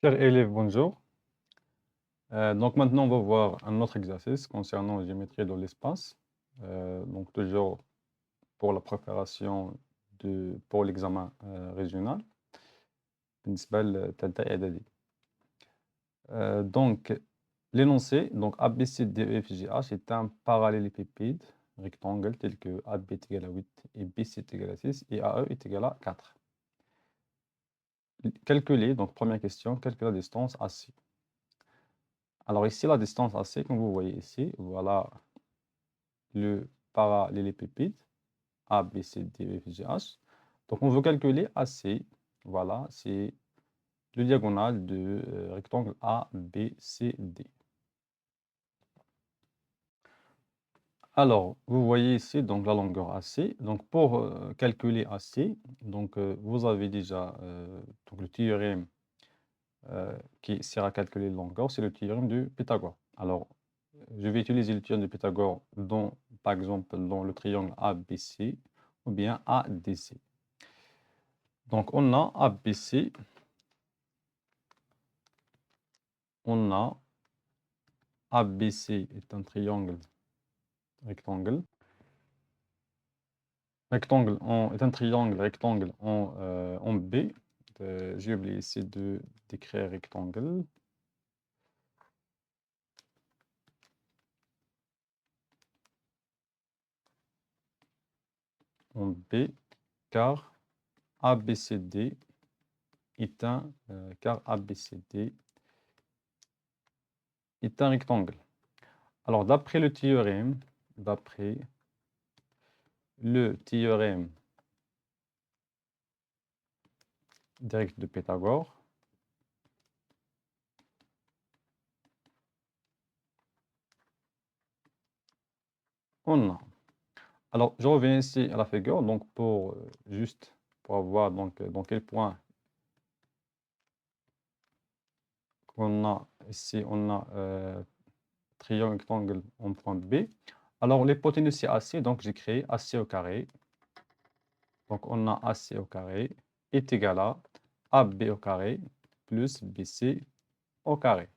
Chers élèves, bonjour. Donc maintenant, on va voir un autre exercice concernant la géométrie de l'espace. Donc toujours pour la préparation pour l'examen régional. بالنسبة لتالتة إعدادي. Donc l'énoncé, donc ABCDEFGH est un parallélépipède rectangle tel que AB est égal à 8 et BC est égal à 6 et AE est égal à 4. Calculer, donc première question, calculer la distance AC. Alors ici, la distance AC, comme vous voyez ici, voilà le parallélépipède A, B, C, D, E, F, G, H. Donc on veut calculer AC, voilà, c'est le diagonale de rectangle A, B, C, D. Alors, vous voyez ici donc la longueur AC. Donc pour calculer AC, donc vous avez déjà donc le théorème qui sert à calculer la longueur, c'est le théorème de Pythagore. Alors, je vais utiliser le théorème de Pythagore par exemple, dans le triangle ABC ou bien ADC. Donc, on a ABC, on a ABC est un triangle rectangle. Est un triangle rectangle en B. J'ai oublié ici de d'écrire rectangle. En B, car ABCD est car ABCD est un rectangle. Alors, d'après le théorème direct de Pythagore, on a. Alors, je reviens ici à la figure, donc juste pour avoir donc dans quel point qu'on a ici, on a triangle rectangle en point B. Alors, l'hypoténuse c'est AC, donc j'ai créé AC au carré. Donc, on a AC au carré est égal à AB au carré plus BC au carré.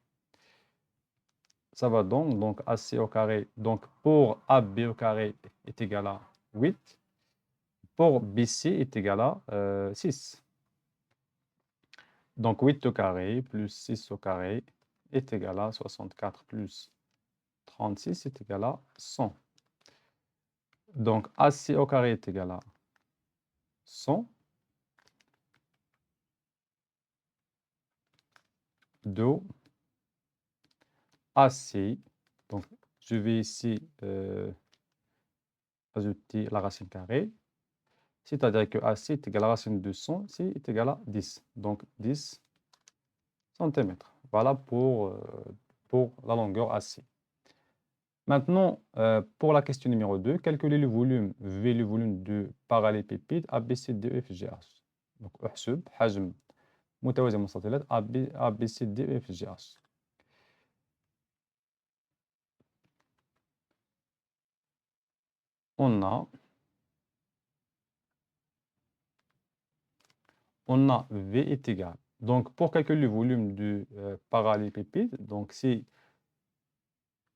Ça va donc AC au carré. Donc, pour AB au carré est égal à 8. Pour BC est égal à 6. Donc, 8 au carré plus 6 au carré est égal à 64 plus 36 est égal à 100. Donc, AC au carré est égal à 100. Do AC. Donc, je vais ici ajouter la racine carrée. C'est-à-dire que AC est égal à la racine de 100, C est égal à 10. Donc, 10 cm. Voilà pour la longueur AC. Maintenant, pour la question numéro 2, calculer le volume V, le volume de parallélépipède ABCDEFGH. Donc, احسب حجم متوازي المستطيلات ABCDEFGH. On a V est égal. Donc, pour calculer le volume du parallélépipède, donc c'est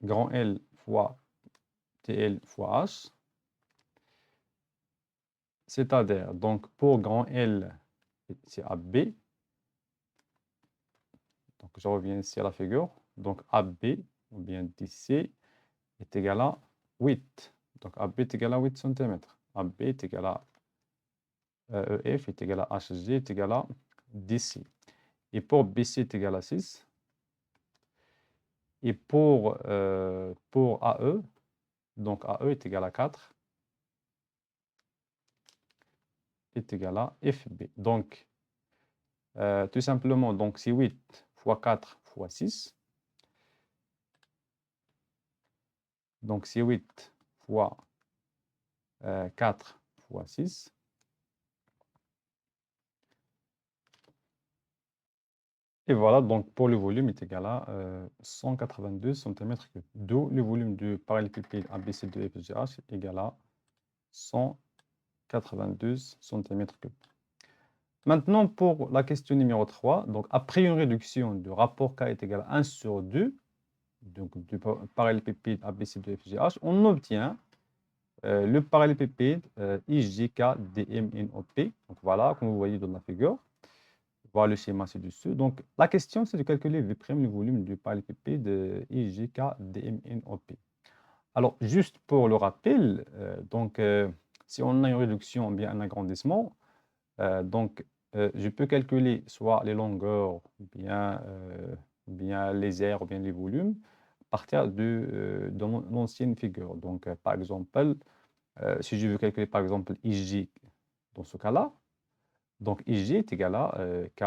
grand L fois TL fois H. C'est-à-dire, donc pour grand L, c'est AB. Donc, je reviens ici à la figure. Donc, AB, ou bien DC, est égal à 8. Donc, AB est égal à 8 cm. AB est égal à EF est égal à HG est égal à DC. Et pour BC est égal à 6. Et pour AE, donc AE est égal à 4, est égal à FB. Donc, tout simplement, donc c'est 8 fois 4 fois 6. Donc, c'est 8 fois 4 fois 6. Et voilà, donc pour le volume est égal à 182 cm3. D'où le volume du parallélépipède ABCDEFGH est égal à 192 cm3. Maintenant, pour la question numéro 3, donc après une réduction du rapport K est égal à 1 sur 2, donc du parallélépipède ABCDEFGH, on obtient le parallélépipède IJK DMNOP. Donc voilà, comme vous voyez dans la figure. Voilà le schéma ci-dessus. Donc la question, c'est de calculer V', le volume du parallélépipède IJK DMNOP. Alors, juste pour le rappel, si on a une réduction ou bien un agrandissement, je peux calculer soit les longueurs, ou bien les aires, ou bien les volumes, à partir de l'ancienne figure. Donc, par exemple, si je veux calculer, par exemple, IJ dans ce cas-là, donc IJ est égal à K,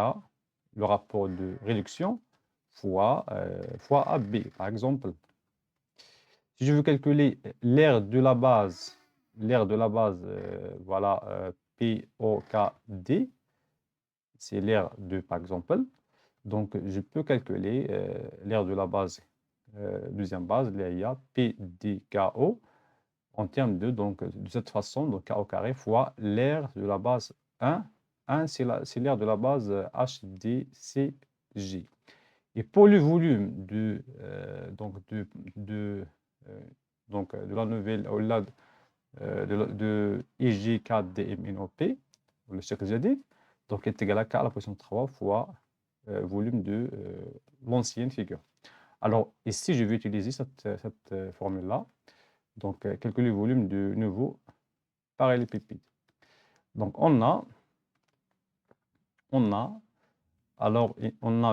le rapport de réduction, fois AB, par exemple. Si je veux calculer l'aire de la base, voilà, POKD, c'est l'aire de, par exemple. Donc, je peux calculer l'aire de la base, deuxième base, l'area PDKO, en termes de cette façon, donc K au carré fois l'aire de la base 1. 1, c'est l'aire de la base HDCJ. Et pour le volume de la nouvelle, de IJ4DMNOP, le cercle ZD, donc est égal à K à la position 3 fois volume de l'ancienne figure. Alors ici, je vais utiliser cette formule-là, donc calculer le volume du nouveau parallélépipède. Donc on a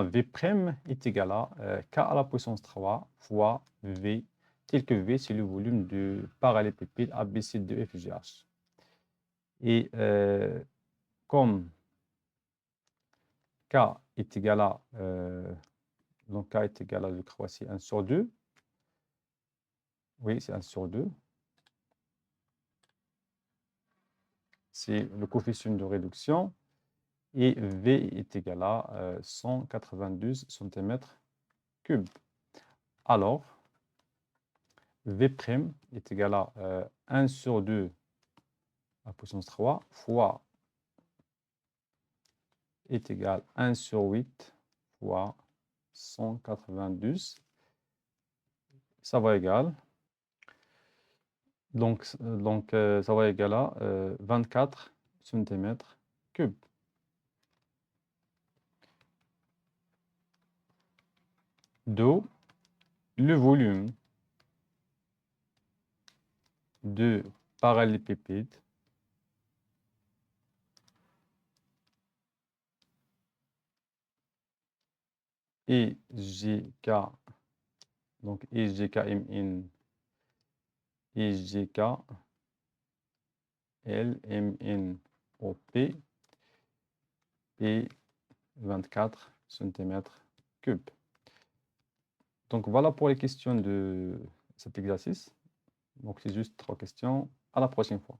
V' est égal à K à la puissance 3 fois V, tel que V, c'est le volume du parallélépipède ABCDEFGH. Et comme K est égal à, K est égal à, je crois, c'est 1 sur 2. Oui, c'est 1 sur 2. C'est le coefficient de réduction. Et V est égal à 192 cm3. Alors, V' est égal à 1 sur 2 à puissance 3 fois est égal à 1 sur 8 fois 192. Ça va égal. Ça va égal à 24 cm3. D'eau, le volume de parallélépipède IJK, donc IJKMN, IJK LMNOP et 24 cm3. Donc voilà pour les questions de cet exercice. Donc c'est juste 3 questions. À la prochaine fois.